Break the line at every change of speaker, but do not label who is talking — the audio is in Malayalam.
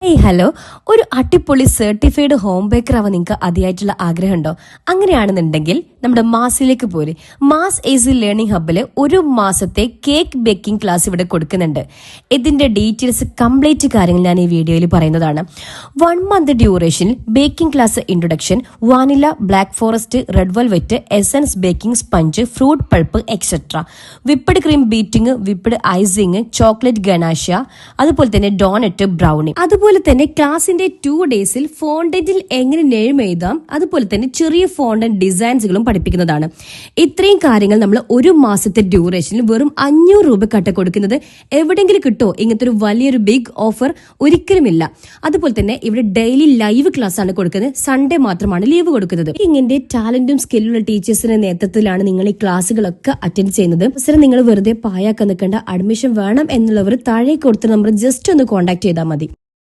ഹലോ, ഒരു അടിപൊളി സർട്ടിഫൈഡ് ഹോം ബേക്കർ ആവാൻ നിങ്ങൾക്ക് അതിയായിട്ടുള്ള ആഗ്രഹമുണ്ടോ? അങ്ങനെയാണെന്നുണ്ടെങ്കിൽ നമ്മുടെ മാസിലേക്ക് പോര്. മാസ് ഈസി ലേണിംഗ് ഹബ്ബില് ഒരു മാസത്തെ കേക്ക് ബേക്കിംഗ് ക്ലാസ് ഇവിടെ കൊടുക്കുന്നുണ്ട്. ഇതിന്റെ ഡീറ്റെയിൽസ് കംപ്ലീറ്റ് കാര്യങ്ങൾ ഞാൻ ഈ വീഡിയോയിൽ പറയുന്നതാണ്. 1 month ഡ്യൂറേഷനിൽ baking class introduction, vanilla, black forest, red velvet, essence baking sponge, fruit pulp etcetera, whipped cream beating, whipped icing, chocolate ganache, അതുപോലെ തന്നെ ഡോണറ്റ്, ബ്രൗണി. അതുപോലെ തന്നെ ക്ലാസിന്റെ 2 daysൽ ഫോണ്ടന്റിൽ എങ്ങനെ നെയിം എഴുതാം, അതുപോലെ തന്നെ ചെറിയ ഫോണ്ടന്റ് ഡിസൈൻസുകളും പഠിപ്പിക്കുന്നതാണ്. ഇത്രയും കാര്യങ്ങൾ നമ്മൾ ഒരു മാസത്തെ ഡ്യൂറേഷനിൽ വെറും 500 രൂപ കട്ട കൊടുക്കുന്നത്. എവിടെയെങ്കിലും കിട്ടോ ഇങ്ങനത്തെ ഒരു വലിയൊരു ബിഗ് ഓഫർ? ഒരിക്കലുമില്ല. അതുപോലെ തന്നെ ഇവിടെ ഡെയിലി ലൈവ് ക്ലാസ് ആണ് കൊടുക്കുന്നത്. സൺഡേ മാത്രമാണ് ലീവ് കൊടുക്കുന്നത്. ഇങ്ങനെ ടാലന്റും സ്കില്ലുള്ള ടീച്ചേഴ്സിന്റെ നേതൃത്വത്തിലാണ് നിങ്ങൾ ഈ ക്ലാസ്സുകളൊക്കെ അറ്റൻഡ് ചെയ്യുന്നത്. നിങ്ങൾ വെറുതെ പായാക്കാൻ നിൽക്കേണ്ട. അഡ്മിഷൻ വേണം എന്നുള്ളവർ താഴെ കൊടുത്ത നമ്പർ ജസ്റ്റ് ഒന്ന് കോൺടാക്ട് ചെയ്താൽ മതി.